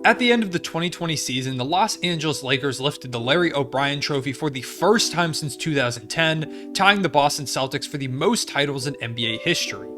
At the end of the 2020 season, the Los Angeles Lakers lifted the Larry O'Brien Trophy for the first time since 2010, tying the Boston Celtics for the most titles in NBA history.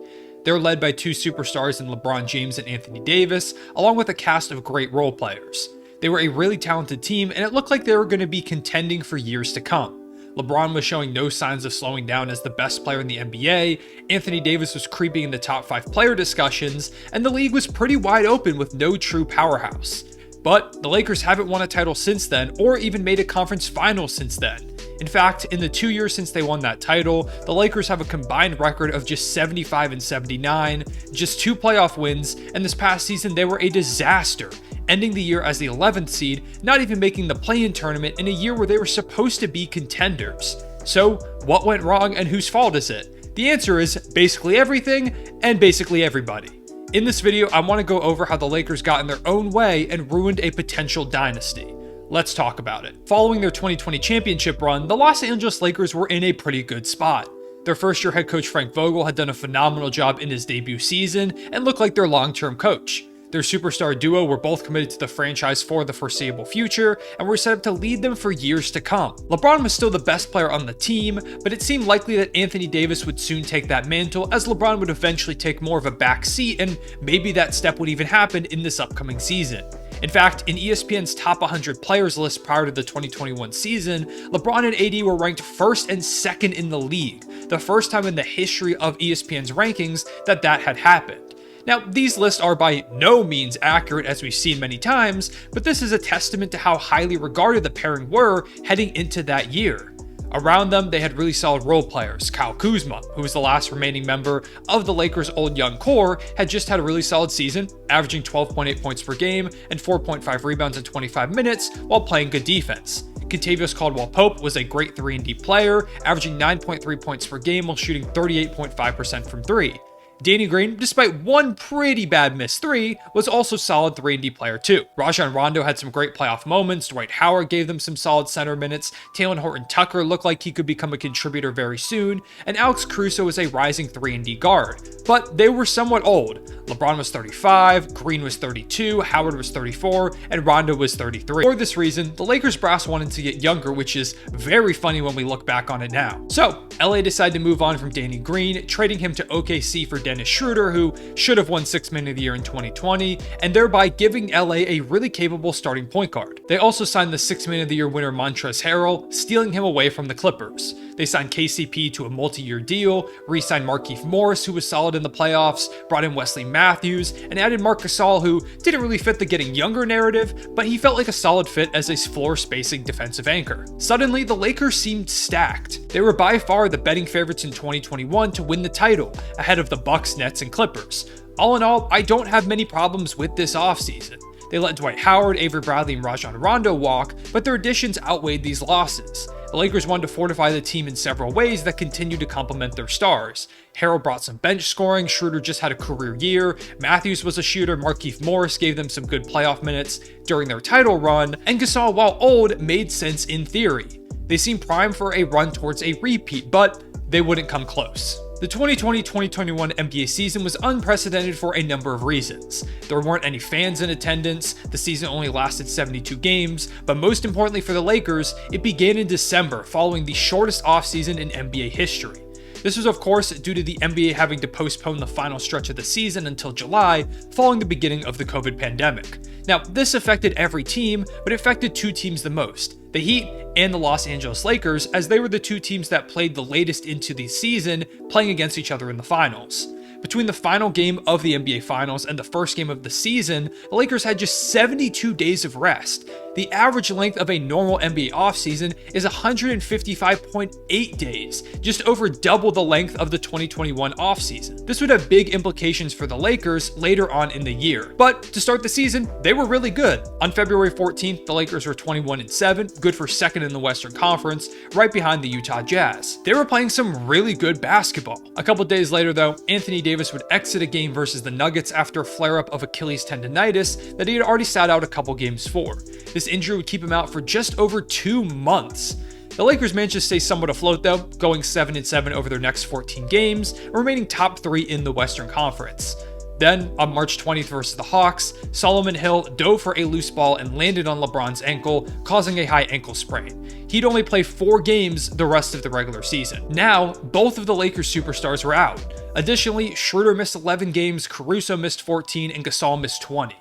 They're led by two superstars in LeBron James and Anthony Davis, along with a cast of great role players. They were a really talented team, and it looked like they were going to be contending for years to come. LeBron was showing no signs of slowing down as the best player in the NBA, Anthony Davis was creeping in the top 5 player discussions, and the league was pretty wide open with no true powerhouse. But the Lakers haven't won a title since then, or even made a conference final since then. In fact, in the 2 years since they won that title, the Lakers have a combined record of just 75 and 79, just 2 playoff wins, and this past season they were a disaster, ending the year as the 11th seed, not even making the play-in tournament in a year where they were supposed to be contenders. So, what went wrong and whose fault is it? The answer is basically everything and basically everybody. In this video, I want to go over how the Lakers got in their own way and ruined a potential dynasty. Let's talk about it. Following their 2020 championship run, the Los Angeles Lakers were in a pretty good spot. Their first-year head coach Frank Vogel had done a phenomenal job in his debut season and looked like their long-term coach. Their superstar duo were both committed to the franchise for the foreseeable future and were set up to lead them for years to come. LeBron was still the best player on the team, but it seemed likely that Anthony Davis would soon take that mantle as LeBron would eventually take more of a back seat, and maybe that step would even happen in this upcoming season. In fact, in ESPN's top 100 players list prior to the 2021 season, LeBron and AD were ranked first and second in the league, the first time in the history of ESPN's rankings that had happened. Now, these lists are by no means accurate, as we've seen many times, but this is a testament to how highly regarded the pairing were heading into that year. Around them, they had really solid role players. Kyle Kuzma, who was the last remaining member of the Lakers' old young core, had just had a really solid season, averaging 12.8 points per game and 4.5 rebounds in 25 minutes while playing good defense. Kentavious Caldwell-Pope was a great 3-and-D player, averaging 9.3 points per game while shooting 38.5% from 3. Danny Green, despite one pretty bad missed 3, was also solid 3-and-D player too. Rajon Rondo had some great playoff moments, Dwight Howard gave them some solid center minutes, Talen Horton-Tucker looked like he could become a contributor very soon, and Alex Caruso was a rising 3-and-D guard. But they were somewhat old. LeBron was 35, Green was 32, Howard was 34, and Rondo was 33. For this reason, the Lakers brass wanted to get younger, which is very funny when we look back on it now. So, LA decided to move on from Danny Green, trading him to OKC for Dennis Schroeder, who should have won 6th Man of the Year in 2020, and thereby giving LA a really capable starting point guard. They also signed the 6th Man of the Year winner Montrezl Harrell, stealing him away from the Clippers. They signed KCP to a multi-year deal, re-signed Markieff Morris, who was solid in the playoffs, brought in Wesley Matthews, and added Marc Gasol, who didn't really fit the getting younger narrative, but he felt like a solid fit as a floor-spacing defensive anchor. Suddenly, the Lakers seemed stacked. They were by far the betting favorites in 2021 to win the title, ahead of the Bucks, Nets, and Clippers. All in all, I don't have many problems with this offseason. They let Dwight Howard, Avery Bradley, and Rajon Rondo walk, but their additions outweighed these losses. The Lakers wanted to fortify the team in several ways that continued to complement their stars. Harrell brought some bench scoring, Schroeder just had a career year, Matthews was a shooter, Markieff Morris gave them some good playoff minutes during their title run, and Gasol, while old, made sense in theory. They seemed primed for a run towards a repeat, but they wouldn't come close. The 2020-2021 NBA season was unprecedented for a number of reasons. There weren't any fans in attendance, the season only lasted 72 games, but most importantly for the Lakers, it began in December, following the shortest offseason in NBA history. This was of course due to the NBA having to postpone the final stretch of the season until July, following the beginning of the COVID pandemic. Now, this affected every team, but it affected 2 teams the most, the Heat and the Los Angeles Lakers, as they were the 2 teams that played the latest into the season, playing against each other in the finals. Between the final game of the NBA Finals and the first game of the season, the Lakers had just 72 days of rest. The average length of a normal NBA offseason is 155.8 days, just over double the length of the 2021 offseason. This would have big implications for the Lakers later on in the year. But to start the season, they were really good. On February 14th, the Lakers were 21-7, good for second in the Western Conference, right behind the Utah Jazz. They were playing some really good basketball. A couple days later though, Anthony Davis would exit a game versus the Nuggets after a flare-up of Achilles tendonitis that he had already sat out a couple games for. This injury would keep him out for just over 2 months. The Lakers managed to stay somewhat afloat though, going 7-7 over their next 14 games, and remaining top 3 in the Western Conference. Then, on March 20th versus the Hawks, Solomon Hill dove for a loose ball and landed on LeBron's ankle, causing a high ankle sprain. He'd only play 4 games the rest of the regular season. Now, both of the Lakers superstars were out. Additionally, Schroeder missed 11 games, Caruso missed 14, and Gasol missed 20.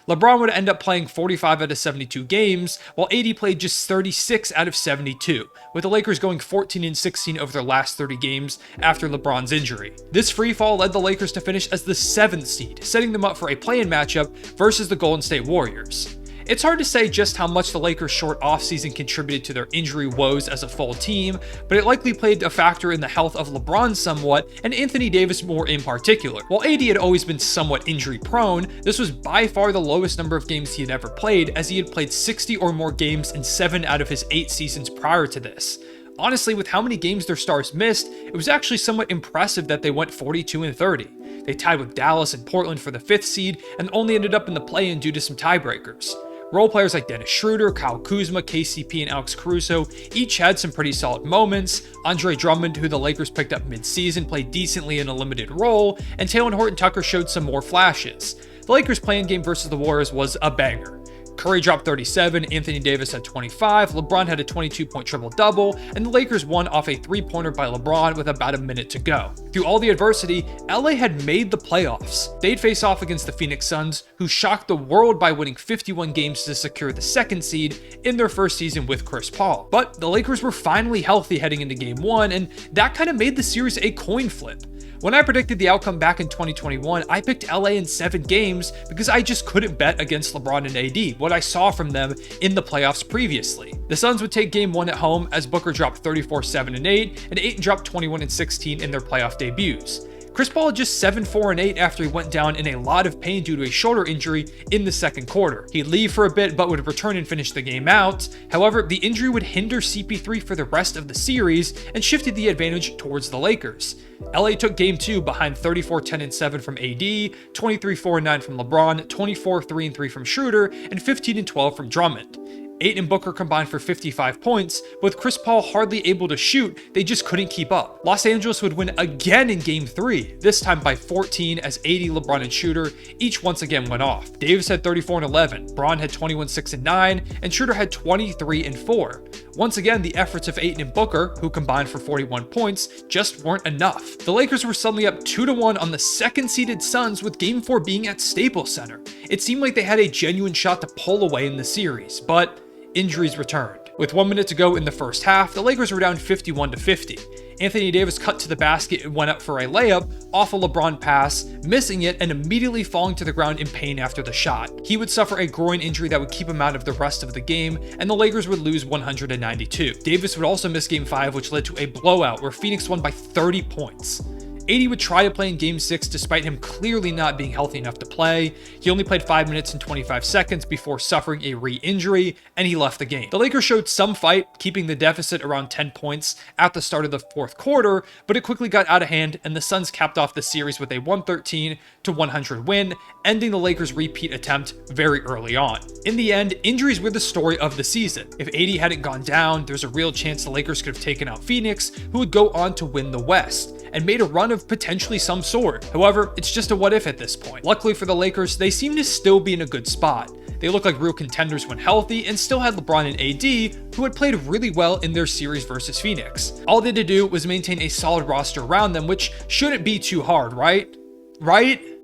LeBron would end up playing 45 out of 72 games, while AD played just 36 out of 72, with the Lakers going 14-16 over their last 30 games after LeBron's injury. This free fall led the Lakers to finish as the 7th seed, setting them up for a play-in matchup versus the Golden State Warriors. It's hard to say just how much the Lakers' short offseason contributed to their injury woes as a full team, but it likely played a factor in the health of LeBron somewhat, and Anthony Davis more in particular. While AD had always been somewhat injury-prone, this was by far the lowest number of games he had ever played, as he had played 60 or more games in 7 out of his 8 seasons prior to this. Honestly, with how many games their stars missed, it was actually somewhat impressive that they went 42-30. They tied with Dallas and Portland for the 5th seed, and only ended up in the play-in due to some tiebreakers. Role players like Dennis Schroeder, Kyle Kuzma, KCP, and Alex Caruso each had some pretty solid moments. Andre Drummond, who the Lakers picked up mid-season, played decently in a limited role, and Talen Horton-Tucker showed some more flashes. The Lakers' play-in game versus the Warriors was a banger. Curry dropped 37, Anthony Davis had 25, LeBron had a 22-point triple-double, and the Lakers won off a 3-pointer by LeBron with about a minute to go. Through all the adversity, LA had made the playoffs. They'd face off against the Phoenix Suns, who shocked the world by winning 51 games to secure the 2nd seed in their first season with Chris Paul. But the Lakers were finally healthy heading into Game 1, and that kind of made the series a coin flip. When I predicted the outcome back in 2021, I picked LA in 7 games because I just couldn't bet against LeBron and AD, what I saw from them in the playoffs previously. The Suns would take Game 1 at home as Booker dropped 34-7-8, and Ayton dropped 21-16 in their playoff debuts. Chris Paul had just 7-4-8 after he went down in a lot of pain due to a shoulder injury in the 2nd quarter. He'd leave for a bit but would return and finish the game out. However, the injury would hinder CP3 for the rest of the series and shifted the advantage towards the Lakers. LA took Game 2 behind 34-10-7 from AD, 23-4-9 from LeBron, 24-3-3 from Schroeder, and 15-12 from Drummond. Ayton and Booker combined for 55 points, but with Chris Paul hardly able to shoot, they just couldn't keep up. Los Angeles would win again in Game 3, this time by 14 as AD, LeBron, and Schroeder each once again went off. Davis had 34-11, Bron had 21-6-9, and Schroeder had 23-4. Once again, the efforts of Ayton and Booker, who combined for 41 points, just weren't enough. The Lakers were suddenly up 2-1 on the 2nd-seeded Suns, with Game 4 being at Staples Center. It seemed like they had a genuine shot to pull away in the series, but injuries returned. With 1 minute to go in the first half, the Lakers were down 51-50. Anthony Davis cut to the basket and went up for a layup off a LeBron pass, missing it and immediately falling to the ground in pain after the shot. He would suffer a groin injury that would keep him out of the rest of the game, and the Lakers would lose 192. Davis would also miss Game 5, which led to a blowout where Phoenix won by 30 points. AD would try to play in Game 6 despite him clearly not being healthy enough to play. He only played 5 minutes and 25 seconds before suffering a re-injury, and he left the game. The Lakers showed some fight, keeping the deficit around 10 points at the start of the 4th quarter, but it quickly got out of hand, and the Suns capped off the series with a 113-100 win, ending the Lakers' repeat attempt very early on. In the end, injuries were the story of the season. If AD hadn't gone down, there's a real chance the Lakers could have taken out Phoenix, who would go on to win the West, and made a run of potentially some sort. However, it's just a what if at this point. Luckily for the Lakers, they seem to still be in a good spot. They look like real contenders when healthy and still had LeBron and AD, who had played really well in their series versus Phoenix. All they had to do was maintain a solid roster around them, which shouldn't be too hard, right?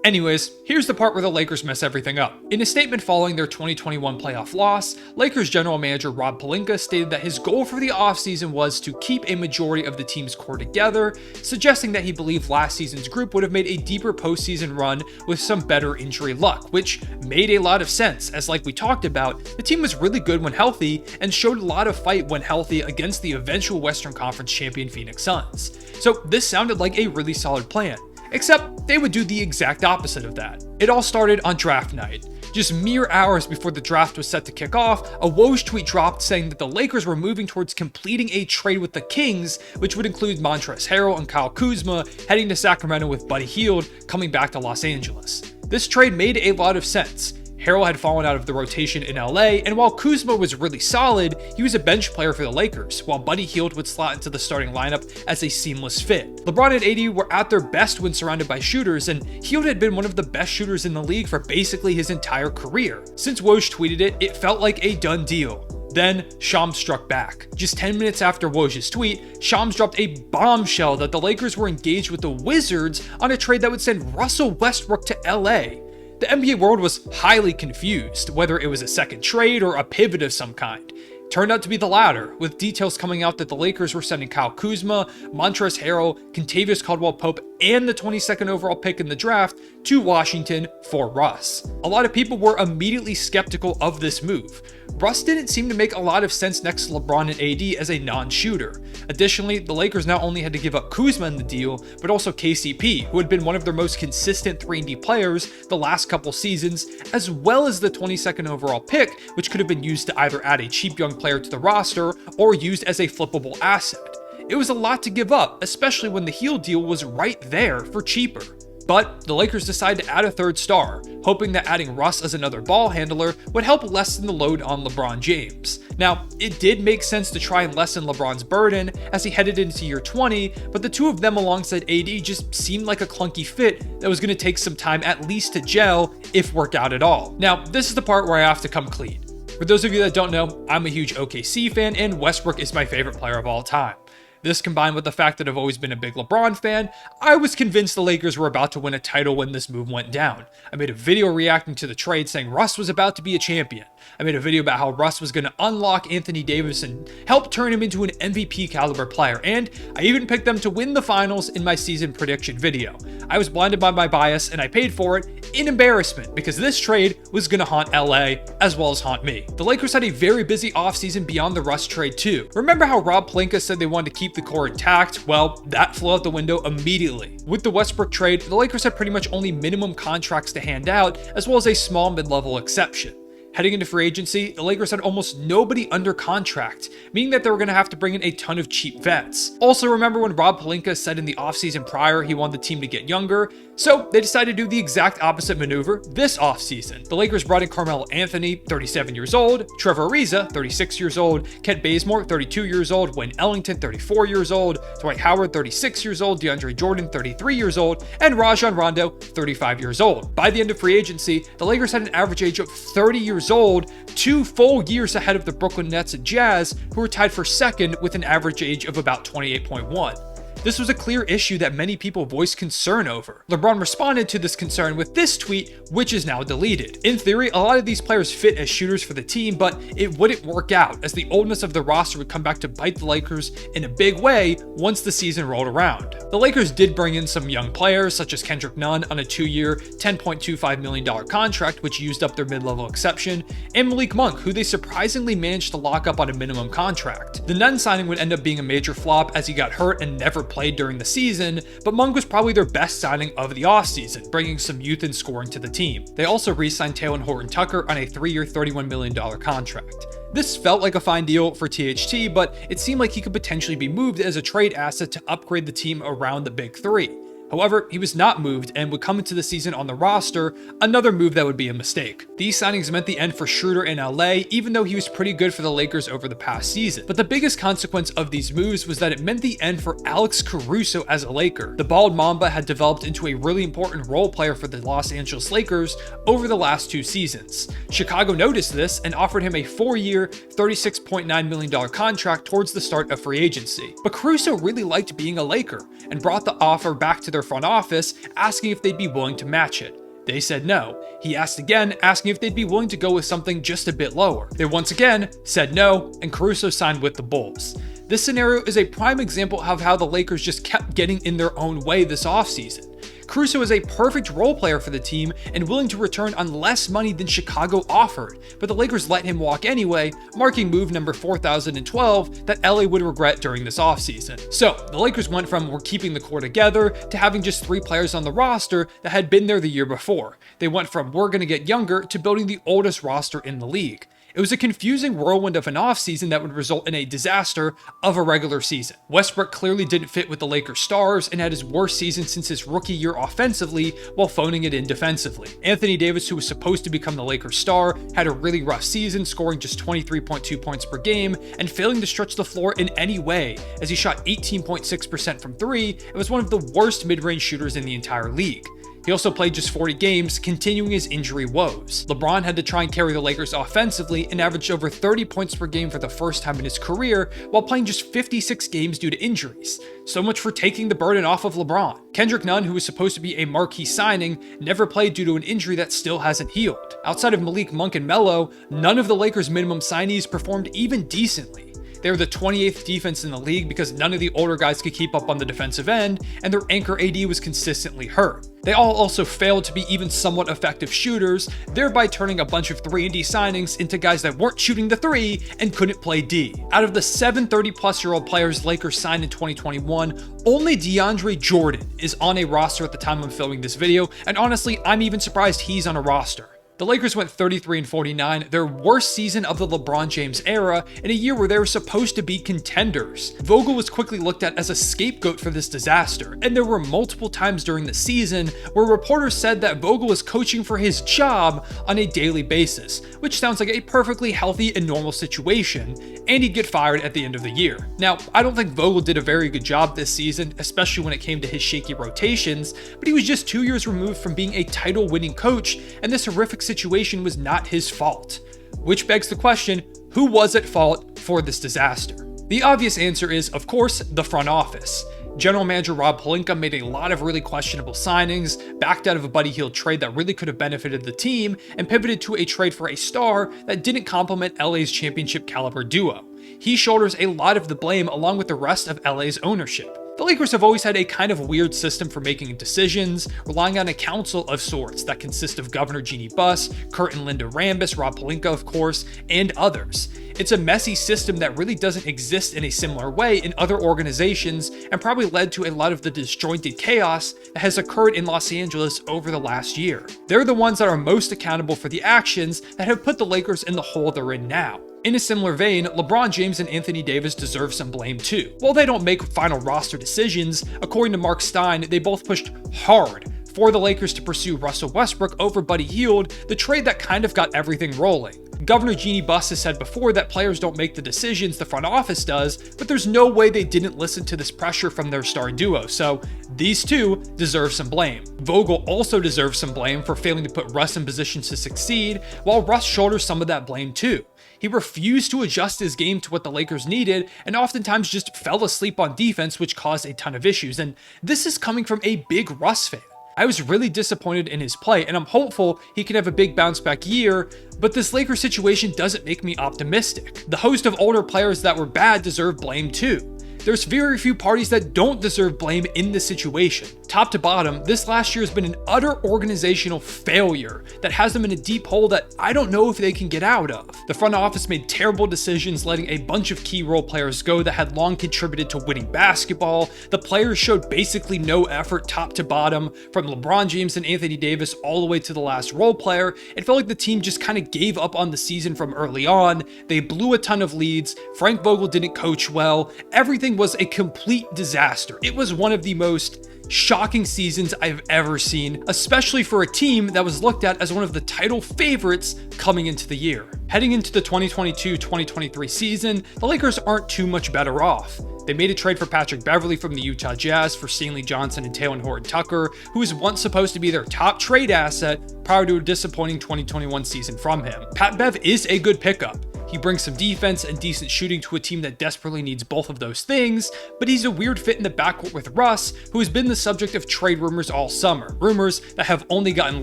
Anyways, here's the part where the Lakers mess everything up. In a statement following their 2021 playoff loss, Lakers general manager Rob Pelinka stated that his goal for the offseason was to keep a majority of the team's core together, suggesting that he believed last season's group would have made a deeper postseason run with some better injury luck, which made a lot of sense, as like we talked about, the team was really good when healthy and showed a lot of fight when healthy against the eventual Western Conference champion Phoenix Suns. So this sounded like a really solid plan. Except they would do the exact opposite of that. It all started on draft night. Just mere hours before the draft was set to kick off, a Woj tweet dropped saying that the Lakers were moving towards completing a trade with the Kings, which would include Montrezl Harrell and Kyle Kuzma heading to Sacramento with Buddy Hield coming back to Los Angeles. This trade made a lot of sense. Harrell had fallen out of the rotation in LA, and while Kuzma was really solid, he was a bench player for the Lakers, while Buddy Hield would slot into the starting lineup as a seamless fit. LeBron and AD were at their best when surrounded by shooters, and Hield had been one of the best shooters in the league for basically his entire career. Since Woj tweeted it, it felt like a done deal. Then, Shams struck back. Just 10 minutes after Woj's tweet, Shams dropped a bombshell that the Lakers were engaged with the Wizards on a trade that would send Russell Westbrook to LA. The NBA world was highly confused, whether it was a second trade or a pivot of some kind. Turned out to be the latter, with details coming out that the Lakers were sending Kyle Kuzma, Montrezl Harrell, Kentavious Caldwell-Pope, and the 22nd overall pick in the draft to Washington for Russ. A lot of people were immediately skeptical of this move. Russ didn't seem to make a lot of sense next to LeBron and AD as a non-shooter. Additionally, the Lakers not only had to give up Kuzma in the deal, but also KCP, who had been one of their most consistent 3-and-D players the last couple seasons, as well as the 22nd overall pick, which could have been used to either add a cheap young player to the roster or used as a flippable asset. It was a lot to give up, especially when the Hield deal was right there for cheaper. But the Lakers decided to add a third star, hoping that adding Russ as another ball handler would help lessen the load on LeBron James. Now, it did make sense to try and lessen LeBron's burden as he headed into year 20, but the two of them alongside AD just seemed like a clunky fit that was going to take some time at least to gel, if work out at all. Now, this is the part where I have to come clean. For those of you that don't know, I'm a huge OKC fan, and Westbrook is my favorite player of all time. This combined with the fact that I've always been a big LeBron fan, I was convinced the Lakers were about to win a title when this move went down. I made a video reacting to the trade saying Russ was about to be a champion. I made a video about how Russ was going to unlock Anthony Davis and help turn him into an MVP caliber player, and I even picked them to win the finals in my season prediction video. I was blinded by my bias and I paid for it in embarrassment because this trade was going to haunt LA as well as haunt me. The Lakers had a very busy offseason beyond the Russ trade too. Remember how Rob Pelinka said they wanted to keep the core intact? Well, that flew out the window immediately. With the Westbrook trade, the Lakers had pretty much only minimum contracts to hand out, as well as a small mid-level exception. Heading into free agency, the Lakers had almost nobody under contract, meaning that they were going to have to bring in a ton of cheap vets. Also, remember when Rob Pelinka said in the offseason prior he wanted the team to get younger? So they decided to do the exact opposite maneuver this offseason. The Lakers brought in Carmelo Anthony, 37 years old, Trevor Ariza, 36 years old, Kent Bazemore, 32 years old, Wayne Ellington, 34 years old, Dwight Howard, 36 years old, DeAndre Jordan, 33 years old, and Rajon Rondo, 35 years old. By the end of free agency, the Lakers had an average age of 30 years old, 2 full years ahead of the Brooklyn Nets and Jazz, who were tied for second with an average age of about 28.1. This was a clear issue that many people voiced concern over. LeBron responded to this concern with this tweet, which is now deleted. In theory, a lot of these players fit as shooters for the team, but it wouldn't work out as the oldness of the roster would come back to bite the Lakers in a big way once the season rolled around. The Lakers did bring in some young players, such as Kendrick Nunn on a 2-year, $10.25 million contract, which used up their mid-level exception, and Malik Monk, who they surprisingly managed to lock up on a minimum contract. The Nunn signing would end up being a major flop as he got hurt and never played during the season, but Monk was probably their best signing of the offseason, bringing some youth and scoring to the team. They also re-signed Talen Horton-Tucker on a 3-year, $31 million contract. This felt like a fine deal for THT, but it seemed like he could potentially be moved as a trade asset to upgrade the team around the Big Three. However, he was not moved and would come into the season on the roster, another move that would be a mistake. These signings meant the end for Schroeder in LA, even though he was pretty good for the Lakers over the past season. But the biggest consequence of these moves was that it meant the end for Alex Caruso as a Laker. The bald Mamba had developed into a really important role player for the Los Angeles Lakers over the last 2 seasons. Chicago noticed this and offered him a 4-year, $36.9 million contract towards the start of free agency. But Caruso really liked being a Laker and brought the offer back to their front office, asking if they'd be willing to match it. They said no. He asked again, asking if they'd be willing to go with something just a bit lower. They once again said no, and Caruso signed with the Bulls. This scenario is a prime example of how the Lakers just kept getting in their own way this offseason. Caruso is a perfect role player for the team and willing to return on less money than Chicago offered, but the Lakers let him walk anyway, marking move number 4012 that LA would regret during this offseason. So, the Lakers went from we're keeping the core together to having just 3 players on the roster that had been there the year before. They went from we're going to get younger to building the oldest roster in the league. It was a confusing whirlwind of an offseason that would result in a disaster of a regular season. Westbrook clearly didn't fit with the Lakers stars and had his worst season since his rookie year offensively while phoning it in defensively. Anthony Davis, who was supposed to become the Lakers star, had a really rough season, scoring just 23.2 points per game and failing to stretch the floor in any way, as he shot 18.6% from three and was one of the worst mid-range shooters in the entire league. He also played just 40 games, continuing his injury woes. LeBron had to try and carry the Lakers offensively and averaged over 30 points per game for the first time in his career while playing just 56 games due to injuries. So much for taking the burden off of LeBron. Kendrick Nunn, who was supposed to be a marquee signing, never played due to an injury that still hasn't healed. Outside of Malik Monk and Melo, none of the Lakers' minimum signees performed even decently. They were the 28th defense in the league because none of the older guys could keep up on the defensive end, and their anchor AD was consistently hurt. They all also failed to be even somewhat effective shooters, thereby turning a bunch of 3-and-D signings into guys that weren't shooting the three and couldn't play D. Out of the 7 30-plus-year-old players Lakers signed in 2021, only DeAndre Jordan is on a roster at the time I'm filming this video, and honestly, I'm even surprised he's on a roster. The Lakers went 33-49, their worst season of the LeBron James era, in a year where they were supposed to be contenders. Vogel was quickly looked at as a scapegoat for this disaster, and there were multiple times during the season where reporters said that Vogel was coaching for his job on a daily basis, which sounds like a perfectly healthy and normal situation, and he'd get fired at the end of the year. Now, I don't think Vogel did a very good job this season, especially when it came to his shaky rotations, but he was just 2 years removed from being a title-winning coach, and this horrific situation was not his fault. Which begs the question, who was at fault for this disaster? The obvious answer is, of course, the front office. General Manager Rob Pelinka made a lot of really questionable signings, backed out of a Buddy Hield trade that really could have benefited the team, and pivoted to a trade for a star that didn't complement LA's championship caliber duo. He shoulders a lot of the blame along with the rest of LA's ownership. The Lakers have always had a kind of weird system for making decisions, relying on a council of sorts that consists of Governor Jeannie Buss, Kurt and Linda Rambis, Rob Pelinka of course, and others. It's a messy system that really doesn't exist in a similar way in other organizations and probably led to a lot of the disjointed chaos that has occurred in Los Angeles over the last year. They're the ones that are most accountable for the actions that have put the Lakers in the hole they're in now. In a similar vein, LeBron James and Anthony Davis deserve some blame too. While they don't make final roster decisions, according to Mark Stein, they both pushed hard for the Lakers to pursue Russell Westbrook over Buddy Hield, the trade that kind of got everything rolling. Governor Jeannie Buss has said before that players don't make the decisions, the front office does, but there's no way they didn't listen to this pressure from their star duo, so these two deserve some blame. Vogel also deserves some blame for failing to put Russ in positions to succeed, while Russ shoulders some of that blame too. He refused to adjust his game to what the Lakers needed and oftentimes just fell asleep on defense, which caused a ton of issues, and this is coming from a big Russ fan. I was really disappointed in his play, and I'm hopeful he can have a big bounce back year, but this Lakers situation doesn't make me optimistic. The host of older players that were bad deserve blame too. There's very few parties that don't deserve blame in this situation. Top to bottom, this last year has been an utter organizational failure that has them in a deep hole that I don't know if they can get out of. The front office made terrible decisions, letting a bunch of key role players go that had long contributed to winning basketball. The players showed basically no effort top to bottom, from LeBron James and Anthony Davis all the way to the last role player. It felt like the team just kind of gave up on the season from early on. They blew a ton of leads. Frank Vogel didn't coach well. Everything was a complete disaster. It was one of the most shocking seasons I've ever seen, especially for a team that was looked at as one of the title favorites coming into the year. Heading into the 2022-2023 season, the Lakers aren't too much better off. They made a trade for Patrick Beverley from the Utah Jazz for Stanley Johnson and Taylor Horton-Tucker, who was once supposed to be their top trade asset prior to a disappointing 2021 season from him. Pat Bev is a good pickup. He brings some defense and decent shooting to a team that desperately needs both of those things, but he's a weird fit in the backcourt with Russ, who has been the subject of trade rumors all summer. Rumors that have only gotten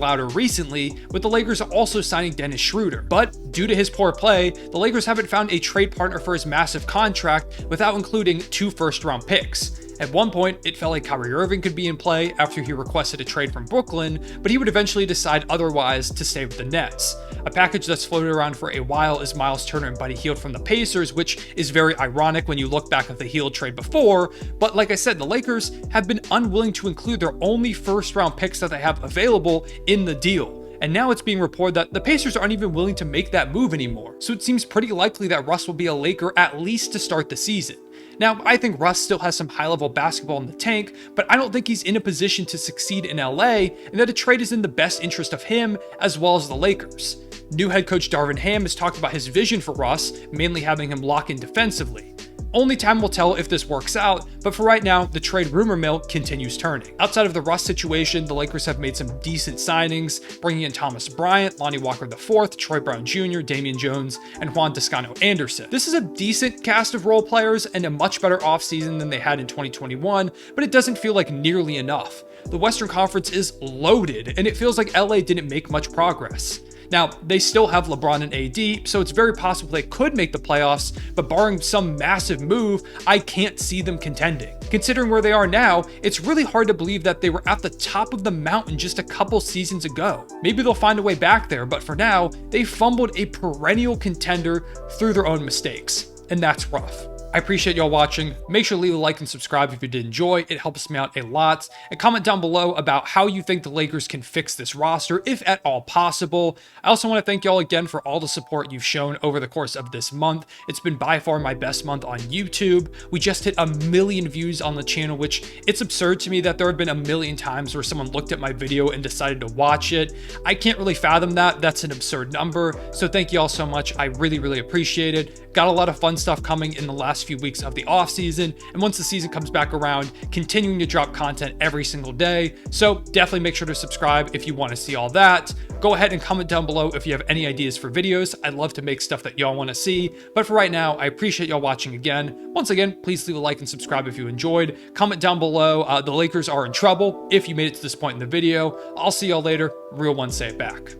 louder recently, with the Lakers also signing Dennis Schroeder. But due to his poor play, the Lakers haven't found a trade partner for his massive contract without including 2 first-round picks. At one point, it felt like Kyrie Irving could be in play after he requested a trade from Brooklyn, but he would eventually decide otherwise to stay with the Nets. A package that's floated around for a while is Miles Turner and Buddy Hield from the Pacers, which is very ironic when you look back at the Hield trade before, but like I said, the Lakers have been unwilling to include their only first-round picks that they have available in the deal. And now it's being reported that the Pacers aren't even willing to make that move anymore. So it seems pretty likely that Russ will be a Laker at least to start the season. Now, I think Russ still has some high-level basketball in the tank, but I don't think he's in a position to succeed in LA, and that a trade is in the best interest of him as well as the Lakers. New head coach Darvin Ham has talked about his vision for Russ, mainly having him lock in defensively. Only time will tell if this works out, but for right now, the trade rumor mill continues turning. Outside of the Russ situation, the Lakers have made some decent signings, bringing in Thomas Bryant, Lonnie Walker IV, Troy Brown Jr., Damian Jones, and Juan Toscano Anderson. This is a decent cast of role players and a much better offseason than they had in 2021, but it doesn't feel like nearly enough. The Western Conference is loaded, and it feels like LA didn't make much progress. Now, they still have LeBron and AD, so it's very possible they could make the playoffs, but barring some massive move, I can't see them contending. Considering where they are now, it's really hard to believe that they were at the top of the mountain just a couple seasons ago. Maybe they'll find a way back there, but for now, they fumbled a perennial contender through their own mistakes, and that's rough. I appreciate y'all watching. Make sure to leave a like and subscribe if you did enjoy. It helps me out a lot. And comment down below about how you think the Lakers can fix this roster, if at all possible. I also want to thank y'all again for all the support you've shown over the course of this month. It's been by far my best month on YouTube. We just hit 1 million views on the channel, which it's absurd to me that there have been 1 million times where someone looked at my video and decided to watch it. I can't really fathom that. That's an absurd number. So thank you all so much. I really, really appreciate it. Got a lot of fun stuff coming in the last few weeks of the off season, and once the season comes back around, continuing to drop content every single day. So definitely make sure to subscribe if you want to see all that. Go ahead and comment down below if you have any ideas for videos. I'd love to make stuff that y'all want to see, but for right now, I appreciate y'all watching again. Once again, please leave a like and subscribe if you enjoyed. Comment down below. The Lakers are in trouble if you made it to this point in the video. I'll see y'all later. Real one, say it back.